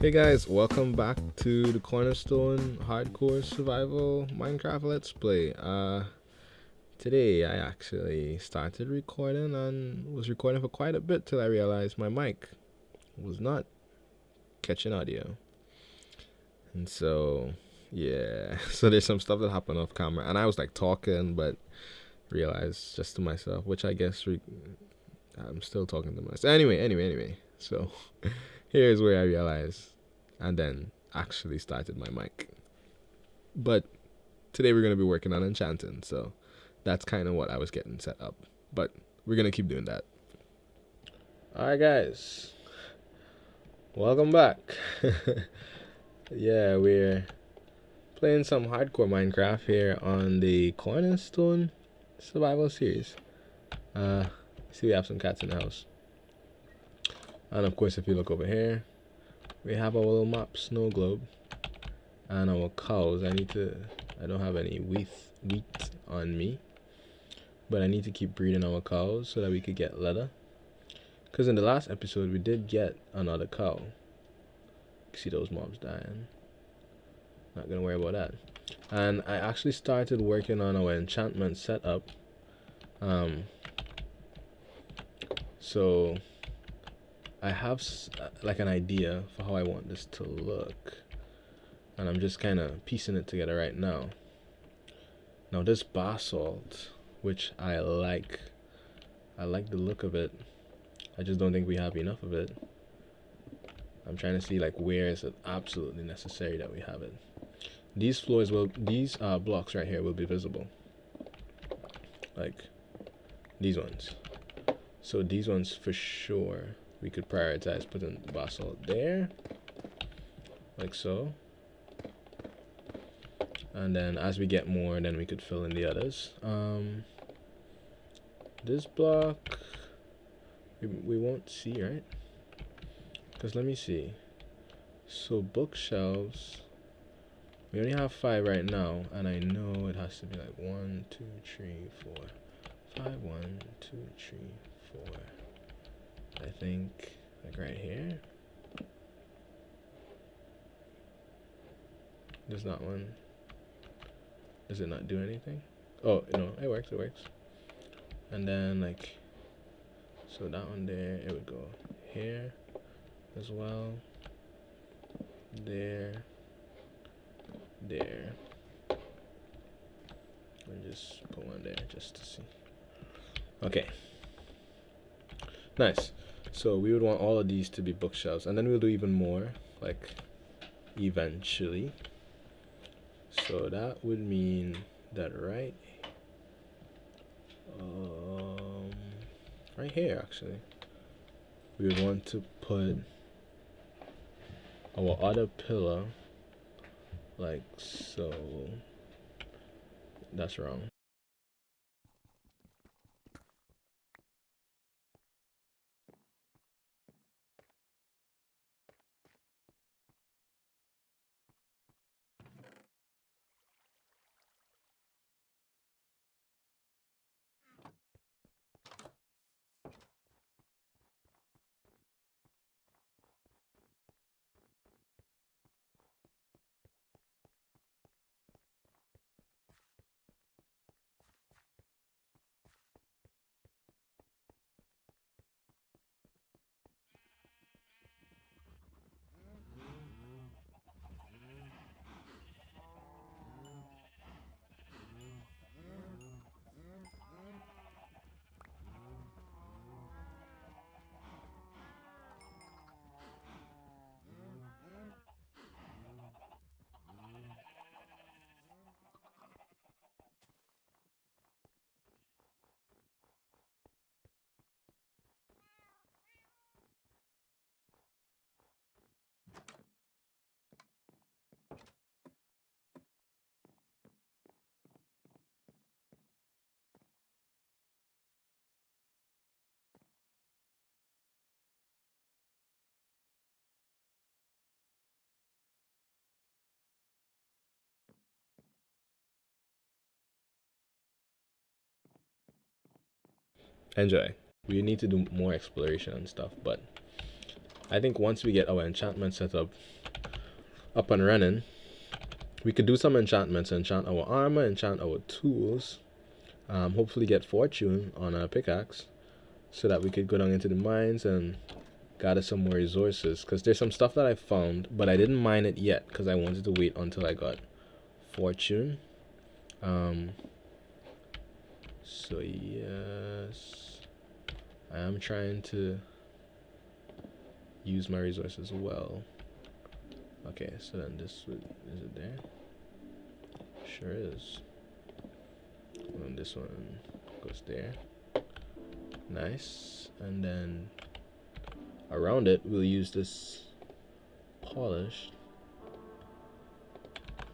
Hey guys, welcome back to the Cornerstone Hardcore Survival Minecraft Let's Play. Today I actually started recording and was recording for quite a bit till I realized my mic was not catching audio. And so, yeah, so there's some stuff that happened off camera and I was like talking but realized just to myself, which I guess I'm still talking to myself. Anyway. So, here's where I realized and then actually started my mic. But today we're going to be working on Enchanted, so that's kind of what I was getting set up. But we're going to keep doing that. Alright guys, welcome back. Yeah, we're playing some hardcore Minecraft here on the Cornerstone Survival Series. See, we have some cats in the house. And of course, if you look over here, we have our little map, snow globe, and our cows. I don't have any wheat on me, but I need to keep breeding our cows so that we could get leather. Because in the last episode, we did get another cow. See those mobs dying. Not gonna worry about that. And I actually started working on our enchantment setup. So I have like an idea for how I want this to look, and I'm just kind of piecing it together right now. Now this basalt, which I like the look of it. I just don't think we have enough of it. I'm trying to see like where is it absolutely necessary that we have it. These blocks right here will be visible, like these ones. So these ones for sure we could prioritize putting basalt there, like so. And then as we get more, then we could fill in the others. This block we won't see, right? Because let me see. So bookshelves, we only have 5 right now, and I know it has to be like 1, 2, 3, 4, 5. 1, 2, 3, 4. I think like right here. There's not one. Does it not do anything? Oh no, it works. And then like, so that one there, it would go here as well. There. And just put one there just to see. Okay. Nice. So we would want all of these to be bookshelves, and then we'll do even more, like eventually. So that would mean that right here actually, we would want to put our other pillar like so. That's wrong. Enjoy. We need to do more exploration and stuff, but I think once we get our enchantment set up and running, we could do some enchantments, enchant our armor, enchant our tools, hopefully get fortune on our pickaxe, so that we could go down into the mines and gather some more resources. Because there's some stuff that I found, but I didn't mine it yet because I wanted to wait until I got fortune. So yes, I am trying to use my resources well. Okay, so then this is it there? Sure is. And this one goes there. Nice. And then around it we'll use this polish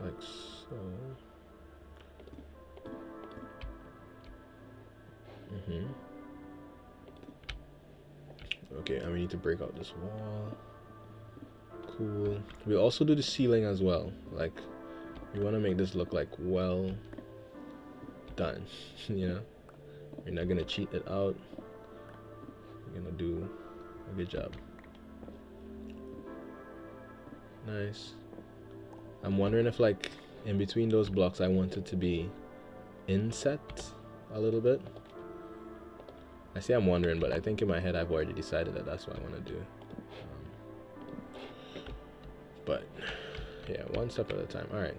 like so. Okay, and we need to break out this wall. Cool. We also do the ceiling as well. Like, we want to make this look like well done. You know, we're not gonna cheat it out. We're gonna do a good job. Nice. I'm wondering if, like, in between those blocks I want it to be inset a little bit. I say I'm wondering, but I think in my head I've already decided that that's what I want to do. But yeah, one step at a time. All right.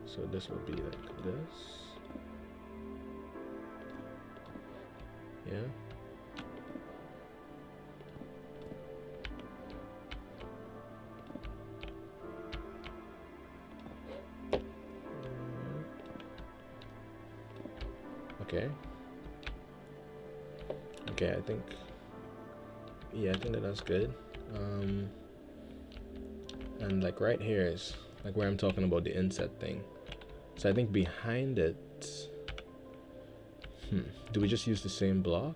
So this will be like this. Yeah. Okay. Okay, I think that's good. And like right here is like where I'm talking about the inset thing. So I think behind it, do we just use the same block?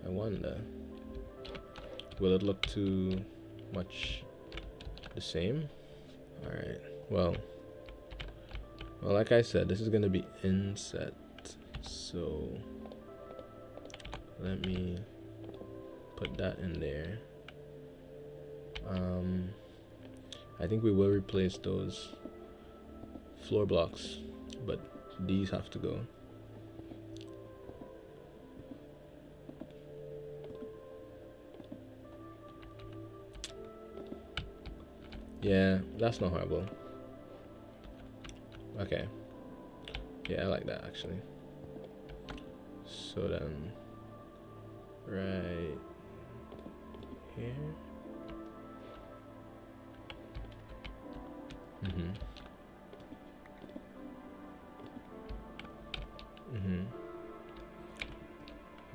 I wonder. Will it look too much the same? All right. Well, like I said, this is gonna be inset. So let me put that in there. I think we will replace those floor blocks, but these have to go. Yeah, that's not horrible. Okay. Yeah, I like that actually. So then, right here.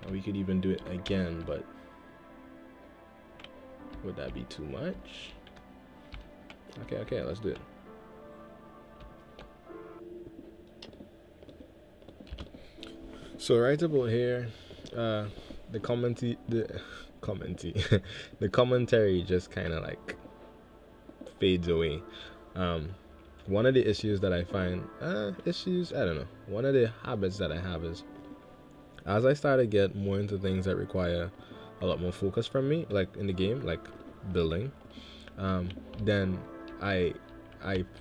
We could even do it again, but would that be too much? Okay, let's do it. So right about here, the commentary just kind of like fades away. One of the issues that I find, I don't know. One of the habits that I have is, as I start to get more into things that require a lot more focus from me, like in the game, like building, then I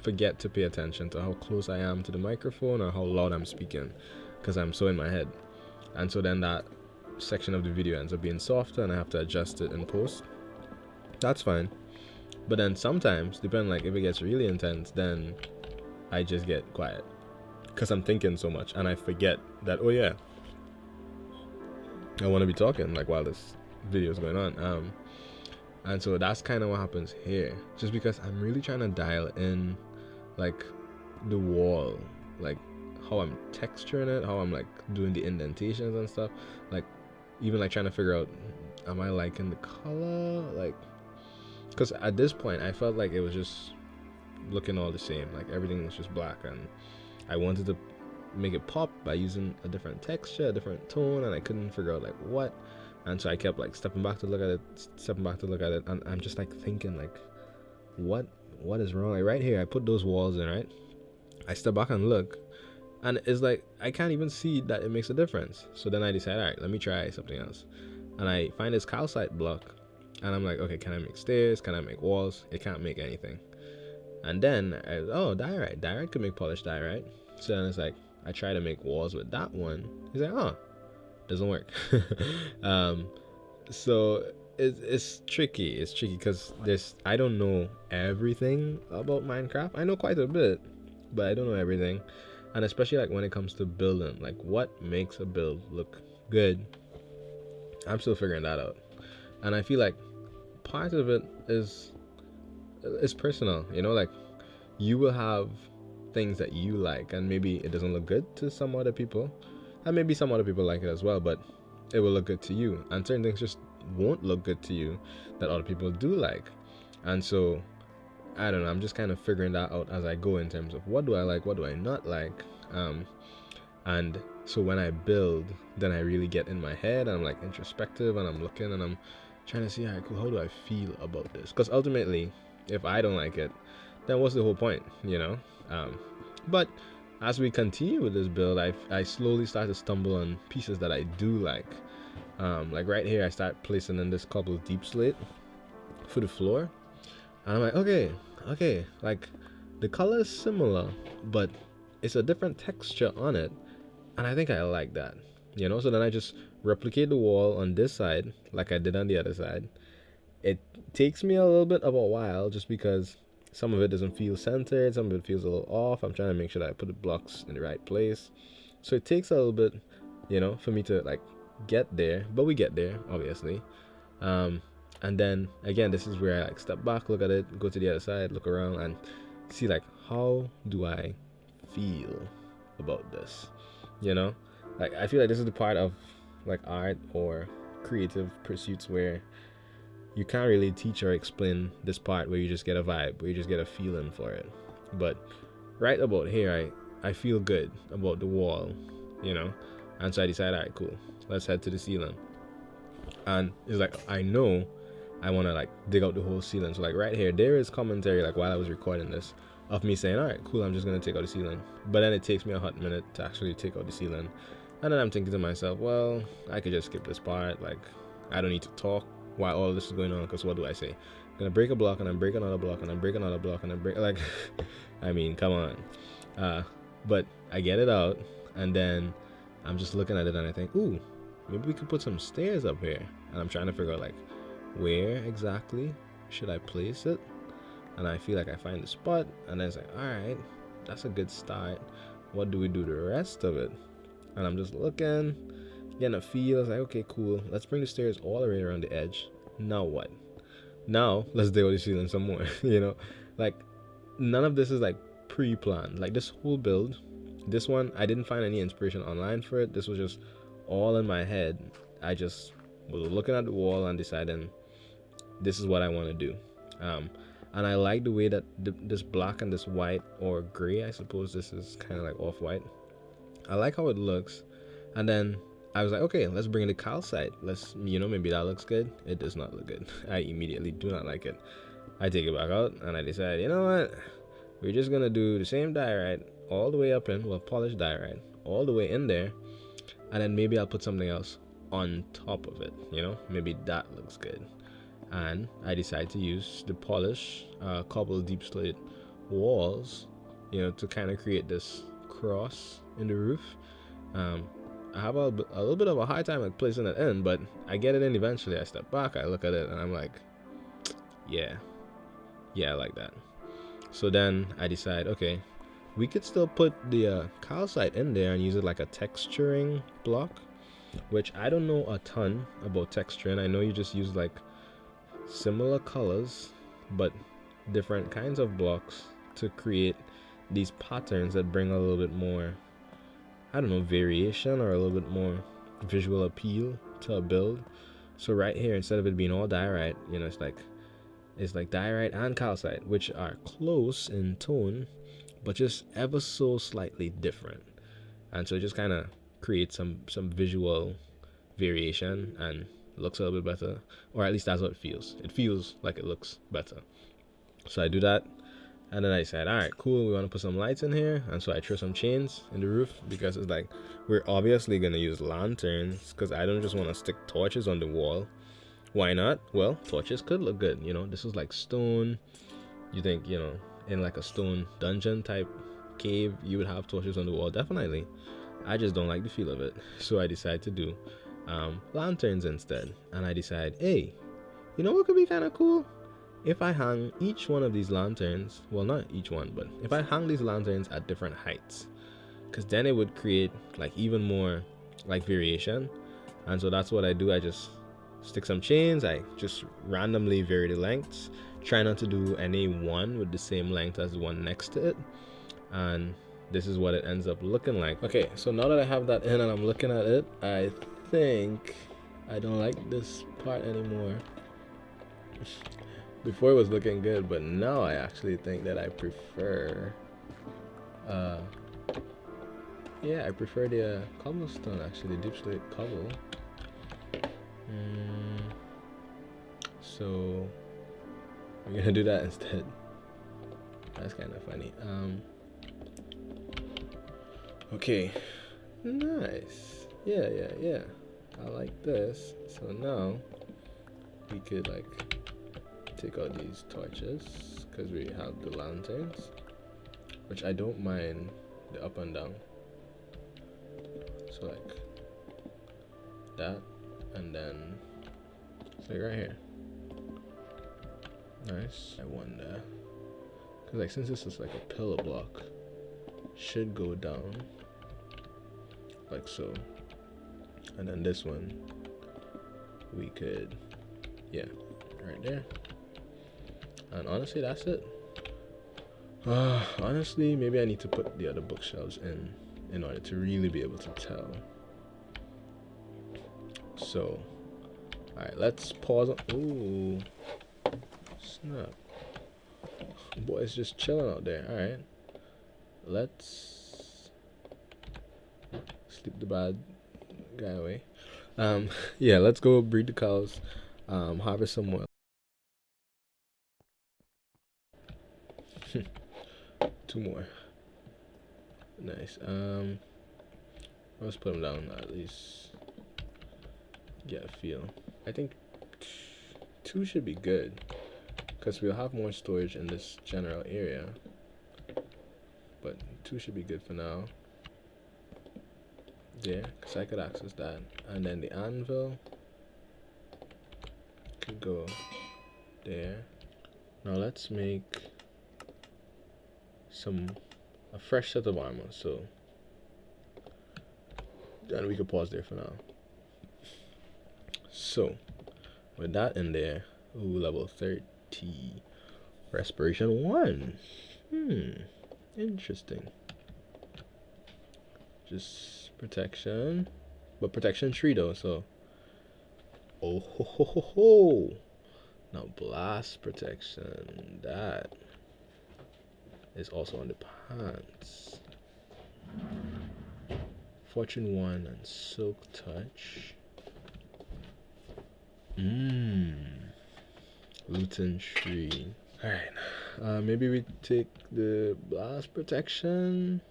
forget to pay attention to how close I am to the microphone or how loud I'm speaking, because I'm so in my head. And so then that section of the video ends up being softer and I have to adjust it in post. That's fine. But then sometimes, depending, like if it gets really intense, then I just get quiet because I'm thinking so much and I forget that, oh yeah, I want to be talking like while this video is going on. And so that's kind of what happens here, just because I'm really trying to dial in like the wall, like how I'm texturing it, how I'm like doing the indentations and stuff, like even like trying to figure out, am I liking the color, like, because at this point I felt like it was just looking all the same, like everything was just black, and I wanted to make it pop by using a different texture, a different tone, and I couldn't figure out like what. And so I kept like stepping back to look at it, and I'm just like thinking like, what is wrong? Like right here I put those walls in, right? I step back and look, and it's like I can't even see that it makes a difference. So then I decided, all right, let me try something else. and I find this calcite block, and I'm like, okay, can I make stairs? Can I make walls? It can't make anything. And then diorite. Diorite could make polished diorite. So then it's like I try to make walls with that one. He's like, oh, doesn't work. um, so it's tricky. It's tricky because I don't know everything about Minecraft. I know quite a bit, but I don't know everything. And especially like when it comes to building, like what makes a build look good, I'm still figuring that out. And I feel like part of it is personal, like you will have things that you like and maybe it doesn't look good to some other people, and maybe some other people like it as well, but it will look good to you, and certain things just won't look good to you that other people do like. And so I don't know, I'm just kind of figuring that out as I go in terms of what do I like, what do I not like. And so when I build, then I really get in my head and I'm like introspective and I'm looking and I'm trying to see, all right, cool, how do I feel about this? Because ultimately, if I don't like it, then what's the whole point, But as we continue with this build, I slowly start to stumble on pieces that I do like. Like right here, I start placing in this cobble deep slate for the floor. And I'm like, okay, like the color is similar, but it's a different texture on it. And I think I like that, So then I just replicate the wall on this side like I did on the other side. It takes me a little bit of a while just because some of it doesn't feel centered, some of it feels a little off. I'm trying to make sure that I put the blocks in the right place. So it takes a little bit, for me to like get there, but we get there, obviously. And then again, this is where I like step back, look at it, go to the other side, look around and see like, how do I feel about this? Like I feel like this is the part of like art or creative pursuits where you can't really teach or explain this part, where you just get a vibe, where you just get a feeling for it. But right about here, I feel good about the wall, and so I decide, all right, cool, let's head to the ceiling. And it's like I know I want to like dig out the whole ceiling. So like right here, there is commentary like while I was recording this of me saying, all right, cool, I'm just gonna take out the ceiling. But then it takes me a hot minute to actually take out the ceiling, and then I'm thinking to myself, well, I could just skip this part. Like I don't need to talk while all this is going on, because what do I say? I'm gonna break a block and then break another block and then break another block and then break, like I mean, come on. But I get it out, and then I'm just looking at it and I think, ooh, maybe we could put some stairs up here. And I'm trying to figure out like, where exactly should I place it? And I feel like I find the spot, and then it's like, all right, that's a good start. What do we do the rest of it? And I'm just looking, getting a feel. It's like, okay, cool, let's bring the stairs all the way around the edge. Now what? Now let's deal with the ceiling some more. Like none of this is like pre-planned. Like this whole build, this one, I didn't find any inspiration online for it. This was just all in my head. I just was looking at the wall and deciding this is what I want to do. And I like the way that this black and this white, or gray, I suppose this is kind of like off-white. I like how it looks. And then I was like, okay, let's bring in the calcite. Let's, maybe that looks good. It does not look good. I immediately do not like it. I take it back out and I decide, you know what? We're just going to do the same diorite all the way up in, polished diorite all the way in there. And then maybe I'll put something else on top of it, maybe that looks good. And I decided to use the polished cobble deep slate walls, to kind of create this cross in the roof. I have a little bit of a hard time like placing it in, but I get it in eventually. I step back, I look at it, and I'm like, yeah, I like that. So then I decide, okay, we could still put the calcite in there and use it like a texturing block, which I don't know a ton about texturing. I know you just use like similar colors but different kinds of blocks to create these patterns that bring a little bit more, I don't know, variation or a little bit more visual appeal to a build. So right here, instead of it being all diorite, it's like diorite and calcite, which are close in tone but just ever so slightly different. And so it just kind of creates some visual variation and looks a little bit better, or at least that's what it feels. It feels like it looks better. So I do that, And then I said, all right, cool, we want to put some lights in here. And so I threw some chains in the roof because it's like, we're obviously going to use lanterns because I don't just want to stick torches on the wall. Why not? Well, torches could look good. You know, this is like stone. You think, you know, in like a stone dungeon type cave, you would have torches on the wall. Definitely. I just don't like the feel of it. So I decided to do lanterns instead. And I decided, hey, you know what could be kind of cool? If I hang each one of these lanterns, well, not each one, but if I hang these lanterns at different heights, because then it would create like even more like variation. And so that's what I do. I just stick some chains, I just randomly vary the lengths, try not to do any one with the same length as the one next to it, and this is what it ends up looking like. Okay, so now that I have that in and I'm looking at it, I think I don't like this part anymore. Before it was looking good, but now I actually think that I prefer yeah, I prefer the cobblestone, actually, deep slate cobble. So we're gonna do that instead. That's kind of funny. Okay, nice. Yeah. I like this. So now we could like take out these torches because we have the lanterns, which I don't mind the up and down. So like that, and then like right here. Nice. I wonder, cause like since this is like a pillar block, should go down like so, and then this one we could, yeah, right there. And honestly, that's it. Honestly, maybe I need to put the other bookshelves in order to really be able to tell. So, all right, let's pause. Ooh, snap! Boy, it's just chilling out there. All right, let's sleep the bad guy away. Yeah, let's go breed the cows. Harvest some more. Two more. Nice. Let's put them down at least. Get a feel. I think two should be good because we'll have more storage in this general area. But two should be good for now. There, because I could access that. And then the anvil could go there. Now let's make a fresh set of armor. So then we could pause there for now. So with that in there, ooh, level 30. Respiration 1. Interesting. Just protection. But protection 3 though, so. Oh ho ho ho ho. Now blast protection. That is also on the pants. Fortune 1 and silk touch. Luton tree. Alright. Maybe we take the blast protection.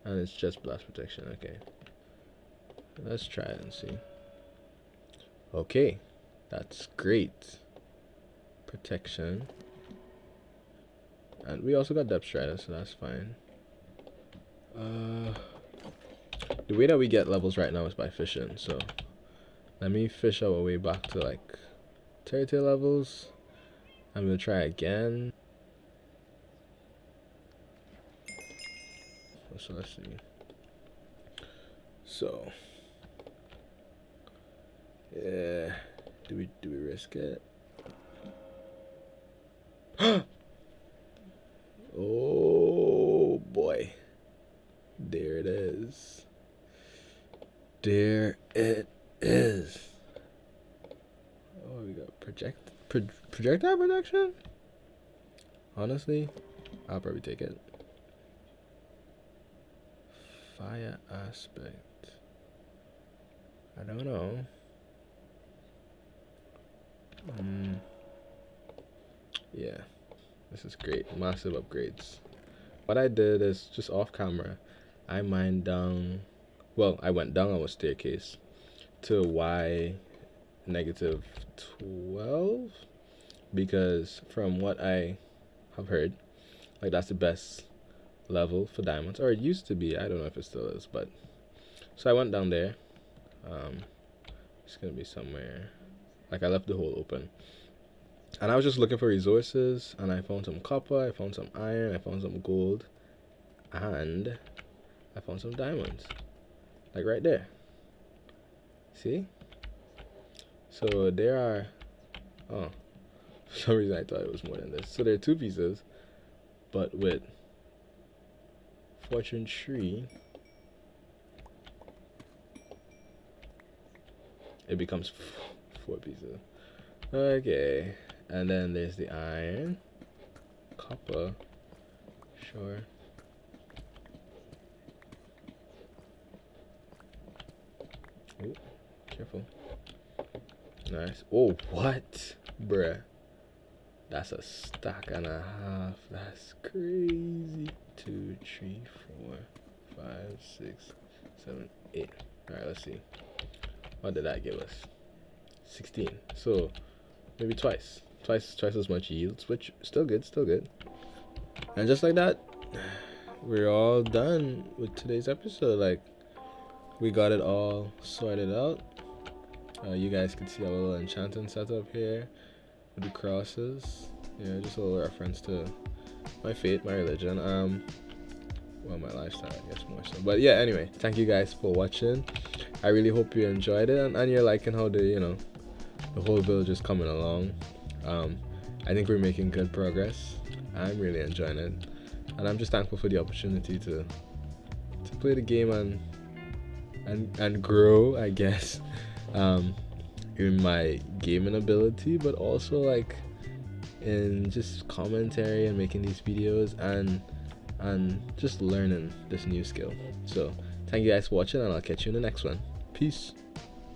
And it's just blast protection, okay. Let's try it and see. Okay. That's great. Protection. And we also got depth strider, so that's fine. The way that we get levels right now is by fishing, so let me fish our way back to like territory levels. I'm gonna try again. So let's see. So yeah, do we risk it? Oh boy, there it is. There it is. Oh, we got projectile protection. Honestly, I'll probably take it. Fire aspect. I don't know. Yeah. This is great. Massive upgrades. What I did is just off camera, I mined down. Well, I went down on a staircase to Y negative 12 because from what I have heard, like that's the best level for diamonds, or it used to be. I don't know if it still is, but so I went down there. It's gonna be somewhere. Like I left the hole open, and I was just looking for resources, and I found some copper, I found some iron, I found some gold, and I found some diamonds. Like right there. See? So there are. Oh, for some reason I thought it was more than this. So there are 2 pieces, but with fortune tree, it becomes 4 pieces. Okay, and then there's the iron, copper, sure. Oh, careful. Nice. Oh, what? Bruh. That's a stack and a half. That's crazy. 2, 3, 4, 5, 6, 7, 8. Alright, let's see. What did that give us? 16. So maybe twice as much yields, which still good, still good. And just like that, we're all done with today's episode. Like, we got it all sorted out. You guys can see our little enchanting setup here with the crosses. Yeah, just a little reference to my faith, my religion, well, my lifestyle, I guess, more so. But yeah, anyway, thank you guys for watching. I really hope you enjoyed it, and you're liking how the whole village is coming along. I think we're making good progress. I'm really enjoying it, and I'm just thankful for the opportunity to play the game and grow, I guess, in my gaming ability, but also like in just commentary and making these videos and just learning this new skill. So thank you guys for watching, and I'll catch you in the next one. Peace.